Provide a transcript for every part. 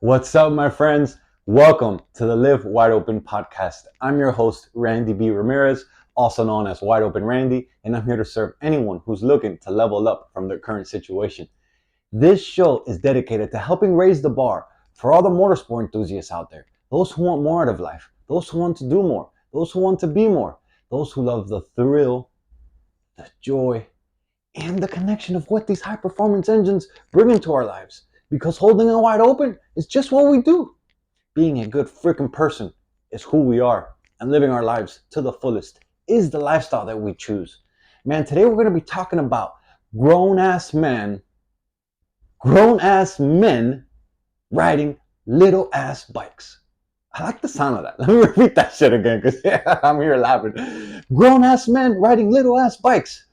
What's up, my friends? Welcome to the Live Wide Open podcast. I'm your host, Randy B. Ramirez, also known as Wide Open Randy, and I'm here to serve anyone who's looking to level up from their current situation. This show is dedicated to helping raise the bar for all the motorsport enthusiasts out there, those who want more out of life, those who want to do more, those who want to be more, those who love the thrill, the joy, and the connection of what these high performance engines bring into our lives. Because holding it wide open is just what we do. Being a good freaking person is who we are, and living our lives to the fullest is the lifestyle that we choose. Man, today we're going to be talking about grown ass men riding little ass bikes. I like the sound of that. Let me repeat that shit again because I'm here laughing. Grown ass men riding little ass bikes.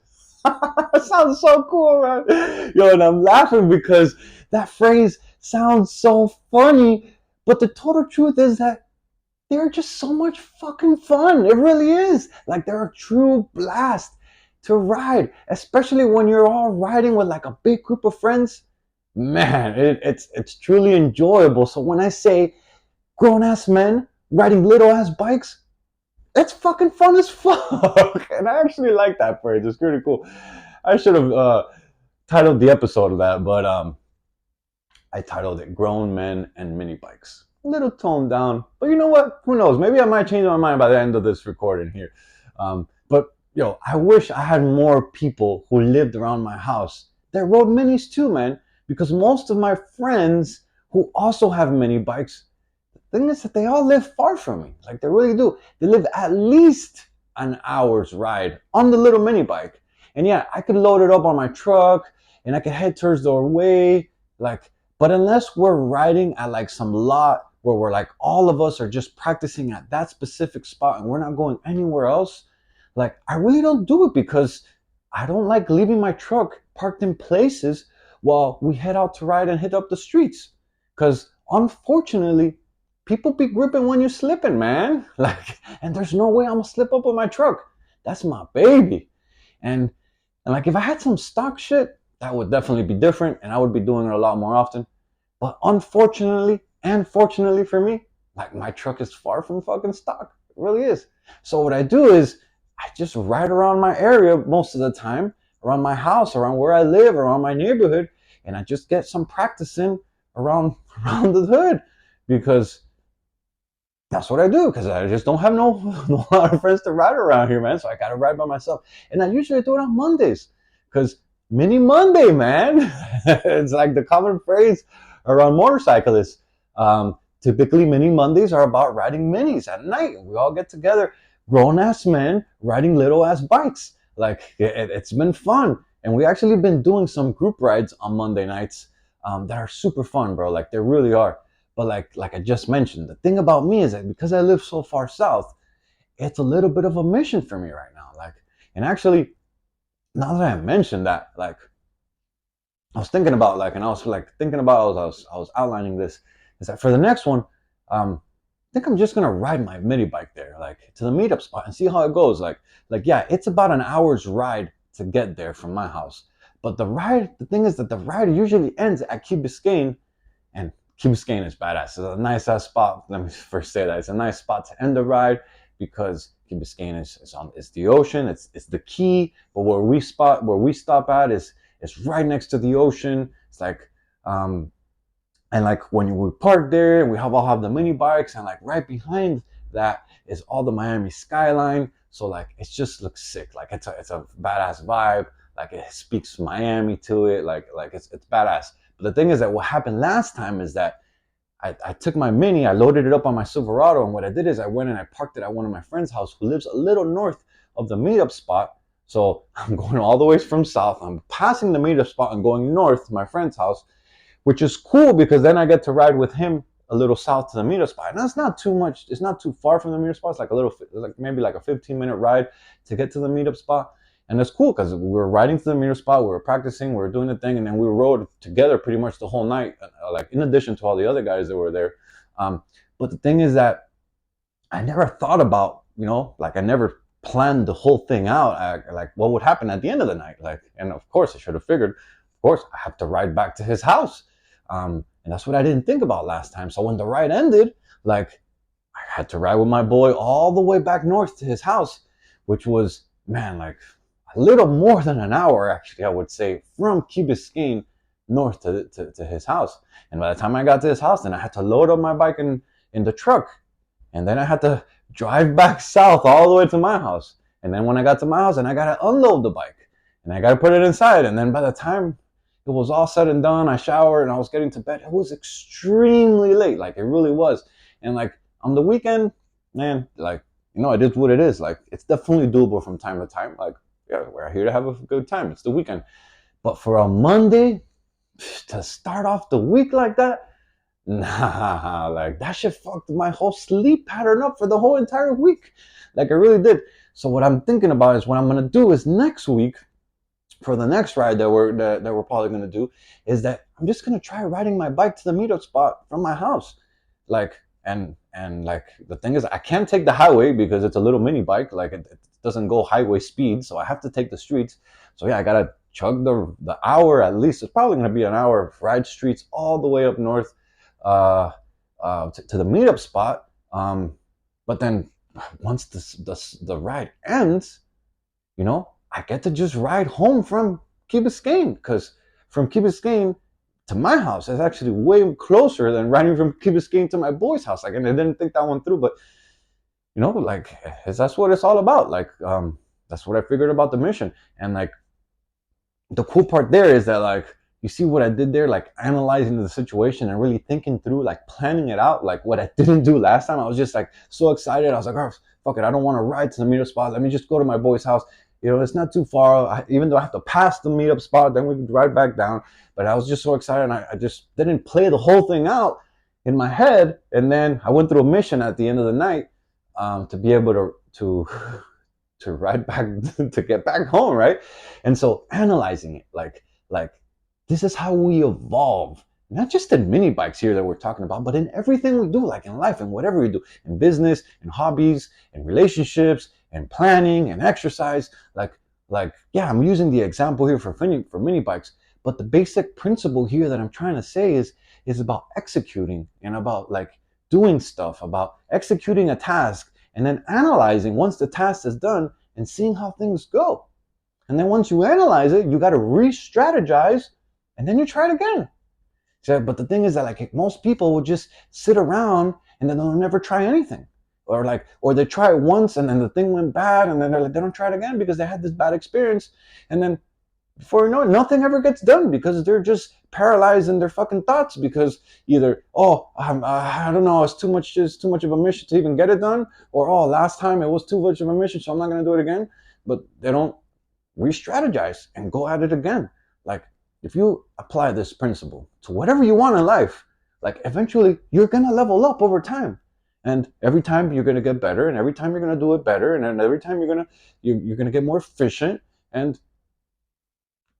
That sounds so cool, man. Yo, and I'm laughing because that phrase sounds so funny, but the total truth is that they're just so much fucking fun. It really is. Like, they're a true blast to ride, especially when you're all riding with like a big group of friends. Man, it's truly enjoyable. So when I say grown ass men riding little ass bikes, it's fucking fun as fuck. And I actually like that phrase. It's pretty cool. I should have titled the episode of that, but I titled it Grown Men and Mini Bikes. A little toned down, but you know what? Who knows? Maybe I might change my mind by the end of this recording here. But yo, I wish I had more people who lived around my house that rode minis too, man. Because most of my friends who also have mini bikes, the thing is that they all live far from me. Like, they really do. They live at least an hour's ride on the little mini bike. And yeah, I could load it up on my truck and I could head towards their way. But unless we're riding at like some lot where we're like, all of us are just practicing at that specific spot and we're not going anywhere else, like, I really don't do it because I don't like leaving my truck parked in places while we head out to ride and hit up the streets. Because unfortunately, people be gripping when you're slipping, man. And there's no way I'm gonna slip up with my truck. That's my baby. And like, if I had some stock shit, that would definitely be different and I would be doing it a lot more often. But unfortunately, and fortunately for me, like, my truck is far from fucking stock. It really is. So what I do is I just ride around my area most of the time, around my house, around where I live, around my neighborhood, and I just get some practice in around the hood, because that's what I do, because I just don't have no lot of friends to ride around here, man. So I gotta ride by myself. And I usually do it on Mondays, because Mini Monday, man. It's like the common phrase around motorcyclists. Typically, Mini Mondays are about riding minis at night. We all get together, grown-ass men riding little-ass bikes. Like, it's been fun. And we actually been doing some group rides on Monday nights that are super fun, bro. Like, they really are. But like I just mentioned, the thing about me is that because I live so far south, it's a little bit of a mission for me right now. And actually, now that I mentioned that, I was thinking about, and I was thinking about, I was outlining this, is that for the next one, I think I'm just gonna ride my mini bike there, to the meetup spot and see how it goes. Yeah, it's about an hour's ride to get there from my house. But the thing is that the ride usually ends at Key Biscayne, and Key Biscayne is badass. It's a nice ass spot. Let me first say that it's a nice spot to end the ride, because Key Biscayne is the ocean. It's the key, but where we stop at is right next to the ocean. It's and when we park there, and we all have the mini bikes, and right behind that is all the Miami skyline. So it just looks sick. It's a badass vibe. It speaks Miami to it. It's badass. But the thing is that what happened last time is that I took my mini, I loaded it up on my Silverado, and what I did is I went and I parked it at one of my friend's house who lives a little north of the meetup spot. So I'm going all the way from south. I'm passing the meetup spot and going north to my friend's house, which is cool because then I get to ride with him a little south to the meetup spot. And that's not too much. It's not too far from the meetup spot. It's maybe a 15-minute ride to get to the meetup spot. And it's cool because we were riding to the meetup spot, we were practicing, we were doing the thing, and then we rode together pretty much the whole night, in addition to all the other guys that were there. But the thing is that I never thought about, I never planned the whole thing out, what would happen at the end of the night. And of course, I should have figured, of course, I have to ride back to his house. And that's what I didn't think about last time. So when the ride ended, like, I had to ride with my boy all the way back north to his house, which was, man, like a little more than an hour, actually, I would say, from Key Biscayne north to his house. And by the time I got to his house, then I had to load up my bike in the truck. And then I had to drive back south all the way to my house. And then when I got to my house, and I got to unload the bike. And I got to put it inside. And then by the time it was all said and done, I showered and I was getting to bed. It was extremely late. Like, it really was. And like on the weekend, man, like, it is what it is. Like, it's definitely doable from time to time. Like, yeah, we're here to have a good time. It's the weekend. But for a Monday, to start off the week like that, nah, like that shit fucked my whole sleep pattern up for the whole entire week. Like, it really did. So what I'm thinking about is what I'm gonna do is next week, for the next ride that we're probably gonna do, is that I'm just gonna try riding my bike to the meetup spot from my house. Like, and like the thing is, I can't take the highway because it's a little mini bike. Like, it doesn't go highway speed, so I have to take the streets. So yeah, I gotta chug the hour at least. It's probably gonna be an hour ride streets all the way up north to the meetup spot. But then once the ride ends, I get to just ride home from Key Biscayne, because from Key Biscayne to my house is actually way closer than riding from Key Biscayne to my boy's house. Like, and I didn't think that one through, but like, that's what it's all about. Like, that's what I figured about the mission. And like, the cool part there is that, like, you see what I did there, like analyzing the situation and really thinking through, like planning it out, like what I didn't do last time. I was just like so excited. I was like, oh, fuck it, I don't want to ride to the meetup spot. Let me just go to my boy's house. It's not too far. Even though I have to pass the meetup spot, then we can ride back down. But I was just so excited, and I just didn't play the whole thing out in my head. And then I went through a mission at the end of the night to be able to ride back to get back home, right? And so analyzing it, like this is how we evolve, not just in mini bikes here that we're talking about, but in everything we do, like in life and whatever we do, in business, in hobbies, in relationships, and planning and exercise. Like yeah, I'm using the example here for mini bikes, but the basic principle here that I'm trying to say is about executing, and about like doing stuff, about executing a task, and then analyzing once the task is done and seeing how things go. And then once you analyze it, you got to re-strategize, and then you try it again. So, but the thing is that, like, most people will just sit around and then they'll never try anything. Or they try it once and then the thing went bad, and then they're like, they don't try it again because they had this bad experience. And then before you know it, nothing ever gets done because they're just paralyzed in their fucking thoughts, because either, I don't know, it's too much of a mission to even get it done, or last time it was too much of a mission, so I'm not going to do it again. But they don't re-strategize and go at it again. Like, if you apply this principle to whatever you want in life, like, eventually you're going to level up over time. And every time you're going to get better, and every time you're going to do it better, and then every time you're going to get more efficient, and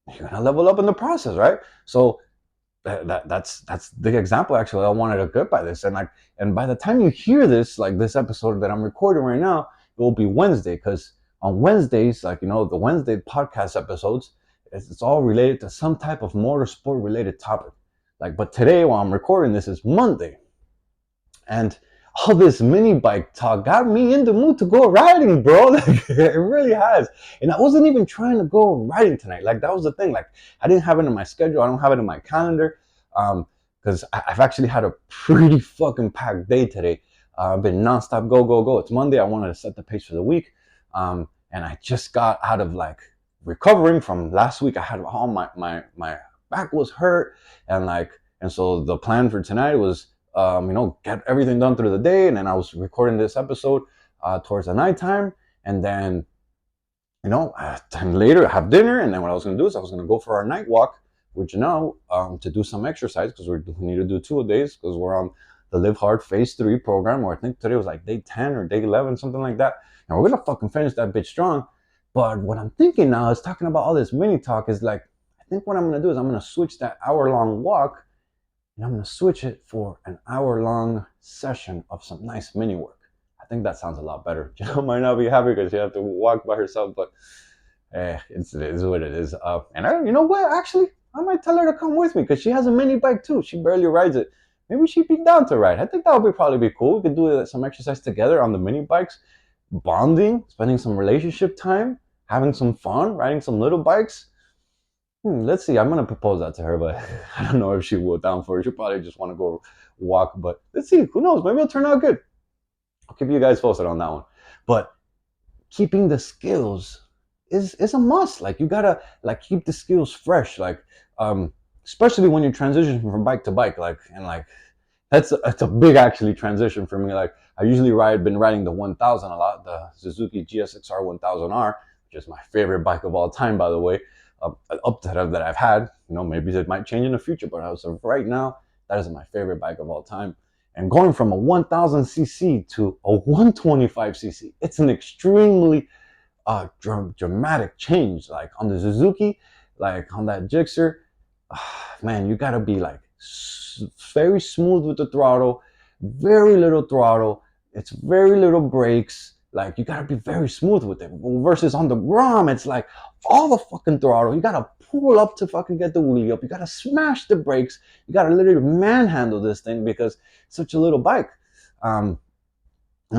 you're going to level up in the process, right? So that's the example actually I wanted to get by this. And by the time you hear this, like this episode that I'm recording right now, it will be Wednesday, because on Wednesdays, like, the Wednesday podcast episodes, it's all related to some type of motorsport related topic. Like, but today while I'm recording this is Monday, and all this mini bike talk got me in the mood to go riding, bro. Like, it really has. And I wasn't even trying to go riding tonight. Like, that was the thing. Like, I didn't have it in my schedule. I don't have it in my calendar. Because I've actually had a pretty fucking packed day today. I've been nonstop go. It's Monday. I wanted to set the pace for the week. And I just got out of like recovering from last week. I had all my back was hurt, and so the plan for tonight was get everything done through the day, and then I was recording this episode towards the nighttime, and then time later have dinner, and then what I was going to do is I was going to go for our night walk, which to do some exercise, because we need to do 2 days, because we're on the Live Hard Phase 3 program, or I think today was like day 10 or day 11, something like that, and we're going to fucking finish that bitch strong. But what I'm thinking now is, talking about all this mini talk, is like, I think what I'm going to do is I'm going to switch that hour-long walk, and I'm going to switch it for an hour-long session of some nice mini work. I think that sounds a lot better. Jill might not be happy because she has to walk by herself, but it is what it is. And you know what? Actually, I might tell her to come with me because she has a mini bike too. She barely rides it. Maybe she'd be down to ride. I think that would probably be cool. We could do some exercise together on the mini bikes, bonding, spending some relationship time, having some fun, riding some little bikes. Let's see. I'm gonna propose that to her, but I don't know if she will down for it. She'll probably just want to go walk. But let's see. Who knows? Maybe it'll turn out good. I'll keep you guys posted on that one. But keeping the skills is a must. Like you gotta like keep the skills fresh. Like especially when you transition from bike to bike. Like that's a big actually transition for me. Like I usually been riding the 1000 a lot, the Suzuki GSXR 1000R, which is my favorite bike of all time, by the way. Up to that I've had. Maybe it might change in the future, but as of right now, that is my favorite bike of all time. And going from a 1000cc to a 125cc, it's an extremely dramatic change. Like on the Suzuki, like on that Gixxer, man, you gotta be like very smooth with the throttle, very little throttle. It's very little brakes. Like you gotta be very smooth with it. Versus on the Grom, it's like all the fucking throttle. You gotta pull up to fucking get the wheelie up. You gotta smash the brakes. You gotta literally manhandle this thing because it's such a little bike. And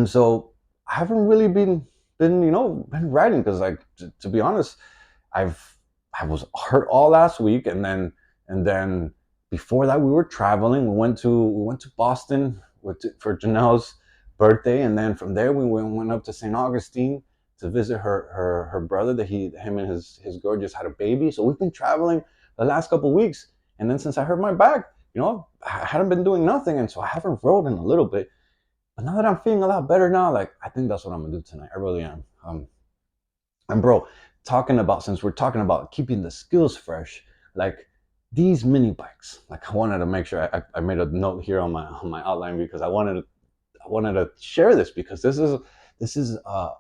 so I haven't really been riding because like to be honest, I was hurt all last week, and then before that we were traveling. We went to Boston for Janelle's birthday, and then from there we went up to St. Augustine to visit her brother that him and his girl just had a baby. So we've been traveling the last couple of weeks, and then since I hurt my back, I hadn't been doing nothing, and so I haven't rode in a little bit. But now that I'm feeling a lot better now, like I think that's what I'm gonna do tonight. I really am. And bro, since we're talking about keeping the skills fresh, like these mini bikes, like I wanted to make sure I made a note here on my outline because I wanted to share this because this is a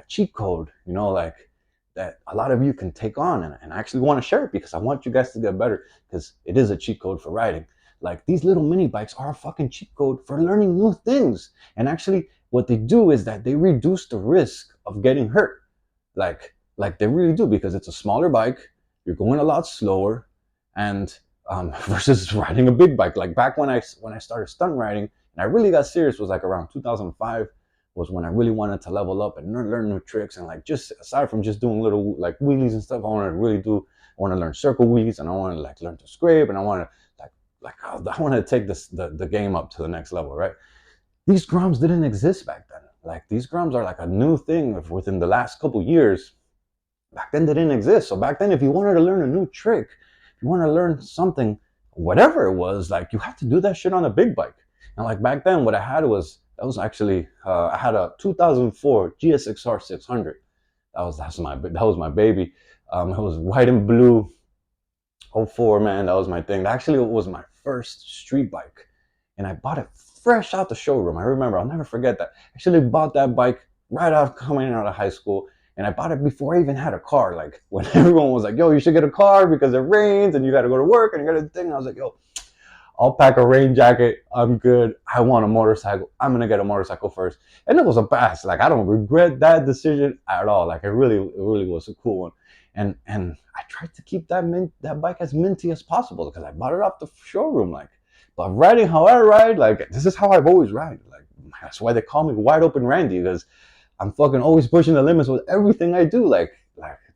cheat code, like that a lot of you can take on, and I actually want to share it because I want you guys to get better because it is a cheat code for riding. Like these little mini bikes are a fucking cheat code for learning new things. And actually what they do is that they reduce the risk of getting hurt. Like they really do, because it's a smaller bike, you're going a lot slower, and versus riding a big bike. Like back when I started stunt riding and I really got serious was like around 2005 was when I really wanted to level up and learn new tricks, and like just aside from just doing little like wheelies and stuff, I want to learn circle wheelies, and I want to like learn to scrape, and I want to I wanted to take the game up to the next level, right? These Groms didn't exist back then. Like these Groms are like a new thing within the last couple years. Back then they didn't exist. So back then, if you wanted to learn a new trick, if you wanted to learn something, whatever it was, like you had to do that shit on a big bike. And like back then, what I had was actually I had a 2004 GSXR 600. That was my baby. It was white and blue. 04, man, that was my thing. Actually, it was my first street bike, and I bought it fresh out the showroom. I remember, I'll never forget that. I actually bought that bike right out coming out of high school, and I bought it before I even had a car. Like when everyone was like, yo, you should get a car because it rains and you got to go to work and you got to thing. I was like, yo, I'll pack a rain jacket. I'm good. I want a motorcycle. I'm going to get a motorcycle first. And it was a blast. Like I don't regret that decision at all. Like it really was a cool one. And I tried to keep that bike as minty as possible because I bought it off the showroom. Like, but riding how I ride, like this is how I've always ride. Like that's why they call me Wide Open Randy, because I'm fucking always pushing the limits with everything I do. Like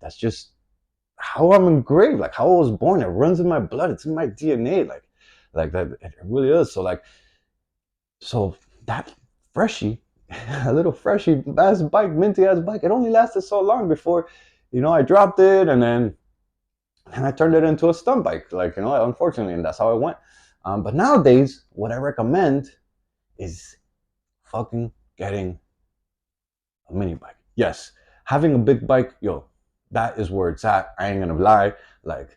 that's just how I'm engraved. Like how I was born. It runs in my blood. It's in my DNA. Like that. It really is. So that freshie, a little freshie ass bike, minty ass bike. It only lasted so long before. I dropped it and I turned it into a stunt bike, unfortunately, and that's how it went. But nowadays, what I recommend is fucking getting a mini bike. Yes, having a big bike, that is where it's at. I ain't gonna lie. Like,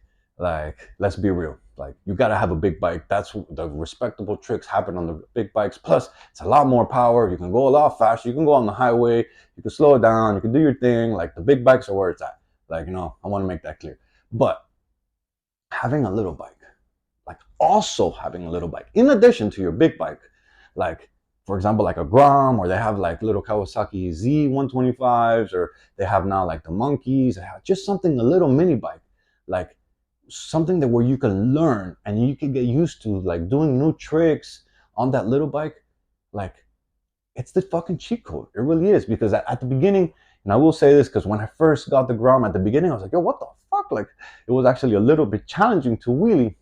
let's be real. Like, you gotta have a big bike. That's the respectable tricks happen on the big bikes. Plus, it's a lot more power. You can go a lot faster. You can go on the highway. You can slow it down. You can do your thing. Like, the big bikes are where it's at. Like, I want to make that clear. But having a little bike, also having a little bike, in addition to your big bike, like, for example, like a Grom, or they have like little Kawasaki Z125s, or they have now like the Monkeys. They have just something, a little mini bike. Like, something that where you can learn and you can get used to, like doing new tricks on that little bike, like it's the fucking cheat code. It really is. Because at the beginning, and I will say this, because when I first got the Grom at the beginning, I was like, yo, what the fuck? Like, it was actually a little bit challenging to wheelie.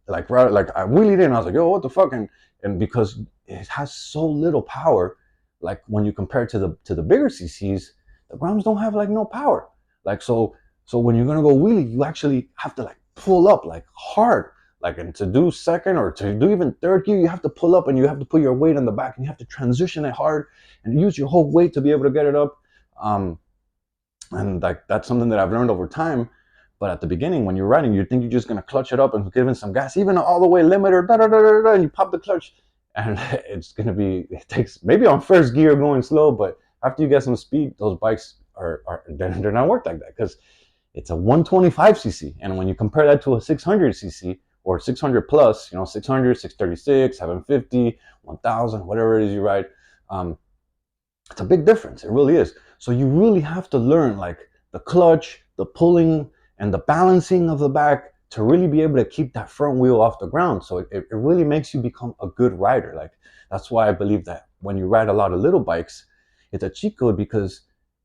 Like, right, like I wheelied in, I was like, yo, what the fuck? And because it has so little power, like when you compare it to the bigger CCs, the Groms don't have like no power. Like, so when you're gonna go wheelie, you actually have to like pull up like hard. Like, and to do second or to do even third gear, you have to pull up and you have to put your weight on the back and you have to transition it hard and use your whole weight to be able to get it up. And like that's something that I've learned over time. But at the beginning, when you're riding, you think you're just gonna clutch it up and give it some gas, even all the way limiter, and you pop the clutch, and it's gonna be. It takes maybe on first gear going slow, but after you get some speed, those bikes they're not worked like that because it's a 125cc, and when you compare that to a 600cc or 600 plus, 600, 636, 750, 1000, whatever it is you ride, it's a big difference. It really is. So you really have to learn like the clutch, the pulling, and the balancing of the back to really be able to keep that front wheel off the ground. So it really makes you become a good rider. Like, that's why I believe that when you ride a lot of little bikes, it's a cheat code because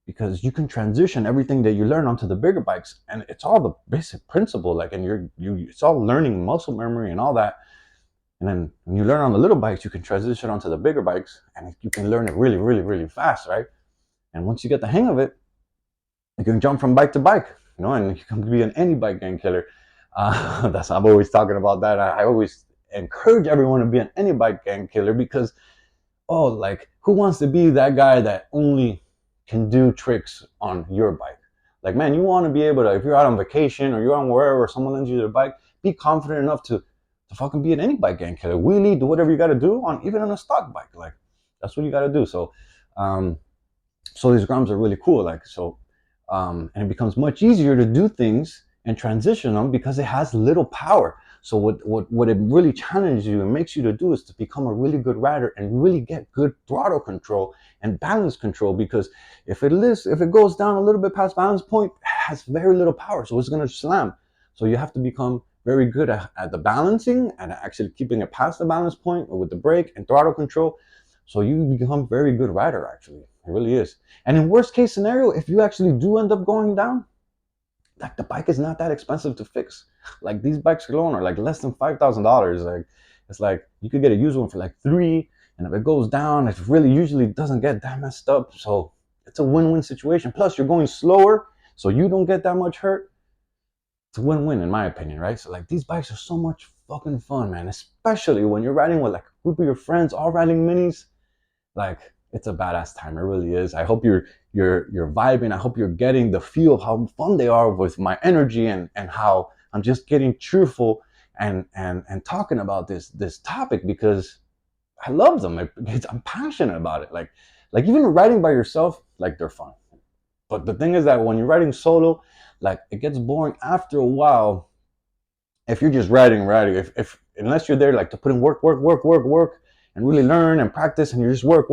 you can transition everything that you learn onto the bigger bikes, and it's all the basic principle. Like, and it's all learning muscle memory and all that. And then when you learn on the little bikes, you can transition onto the bigger bikes, and you can learn it really, really, really fast, right? And once you get the hang of it, you can jump from bike to bike, and you can be an any bike gang killer. I'm always talking about that. I always encourage everyone to be an any bike gang killer because, like, who wants to be that guy that only can do tricks on your bike? Like, man, you want to be able to, if you're out on vacation or you're on wherever, someone lends you their bike, be confident enough to fucking be an any bike gang killer. Wheelie, do whatever you got to do even on a stock bike. Like, that's what you got to do. So, so these Groms are really cool. Like, so, and it becomes much easier to do things and transition them because it has little power. So what it really challenges you and makes you to do is to become a really good rider and really get good throttle control and balance control. Because if it goes down a little bit past balance point, it has very little power, so it's gonna slam. So you have to become very good at the balancing and actually keeping it past the balance point with the brake and throttle control. So you become a very good rider, actually. It really is. And in worst case scenario, if you actually do end up going down, like, the bike is not that expensive to fix. Like, these bikes alone are like less than $5,000. Like, it's like you could get a used one for like $3,000, and if it goes down, it really usually doesn't get that messed up. So it's a win-win situation. Plus, you're going slower, so you don't get that much hurt. It's a win-win in my opinion, right? So like, these bikes are so much fucking fun, man. Especially when you're riding with like a group of your friends, all riding minis. Like, it's a badass time. It really is. I hope you're vibing. I hope you're getting the feel of how fun they are with my energy and how I'm just getting cheerful and talking about this topic because I love them. I'm passionate about it. Like even riding by yourself, like, they're fun. But the thing is that when you're riding solo, like, it gets boring after a while. If you're just riding, if unless you're there like to put in work, and really learn and practice, and you just work,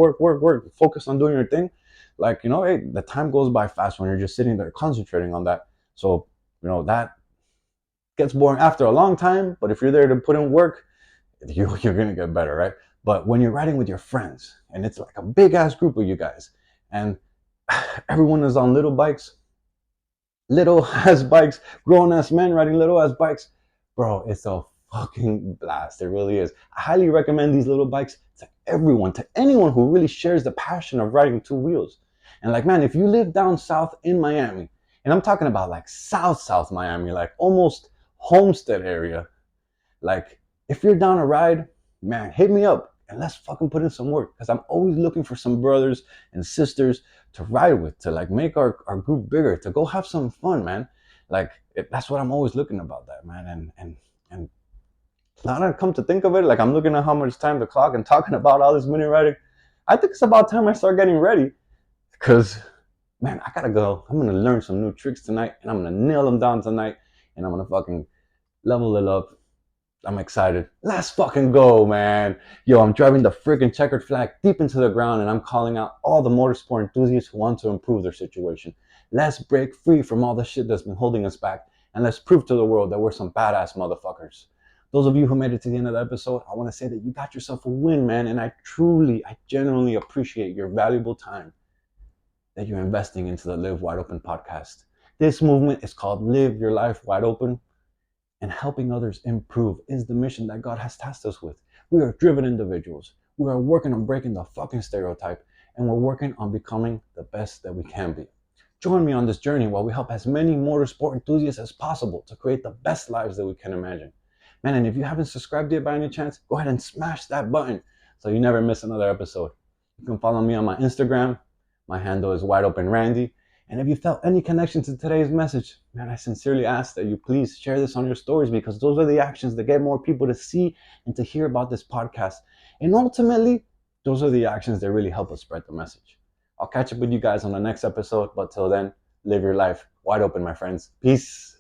focus on doing your thing, like, hey, the time goes by fast when you're just sitting there concentrating on that. So, that gets boring after a long time, but if you're there to put in work, you're going to get better, right? But when you're riding with your friends, and it's like a big ass group of you guys, and everyone is on little ass bikes, grown ass men riding little ass bikes, bro, it's a fucking blast. It really is. I highly recommend these little bikes to everyone, to anyone who really shares the passion of riding two wheels. And like, man, if you live down south in Miami, and I'm talking about like south Miami, like almost Homestead area, like, if you're down a ride, man, hit me up and let's fucking put in some work, because I'm always looking for some brothers and sisters to ride with, to like make our group bigger, to go have some fun, man. Like, that's what I'm always looking about, that, man. And now that I come to think of it, like, I'm looking at how much time the clock and talking about all this mini riding, I think it's about time I start getting ready, because, man, I gotta go. I'm gonna learn some new tricks tonight, and I'm gonna nail them down tonight, and I'm gonna fucking level it up. I'm excited. Let's fucking go, man. Yo, I'm driving the freaking checkered flag deep into the ground, and I'm calling out all the motorsport enthusiasts who want to improve their situation. Let's break free from all the shit that's been holding us back, And let's prove to the world that we're some badass motherfuckers. Those of you who made it to the end of the episode, I want to say that you got yourself a win, man. And I genuinely appreciate your valuable time that you're investing into the Live Wide Open podcast. This movement is called Live Your Life Wide Open, and helping others improve is the mission that God has tasked us with. We are driven individuals. We are working on breaking the fucking stereotype, and we're working on becoming the best that we can be. Join me on this journey while we help as many motorsport enthusiasts as possible to create the best lives that we can imagine. Man, and if you haven't subscribed yet by any chance, go ahead and smash that button so you never miss another episode. You can follow me on my Instagram. My handle is WideOpenRandy. And if you felt any connection to today's message, man, I sincerely ask that you please share this on your stories, because those are the actions that get more people to see and to hear about this podcast. And ultimately, those are the actions that really help us spread the message. I'll catch up with you guys on the next episode, but till then, live your life wide open, my friends. Peace.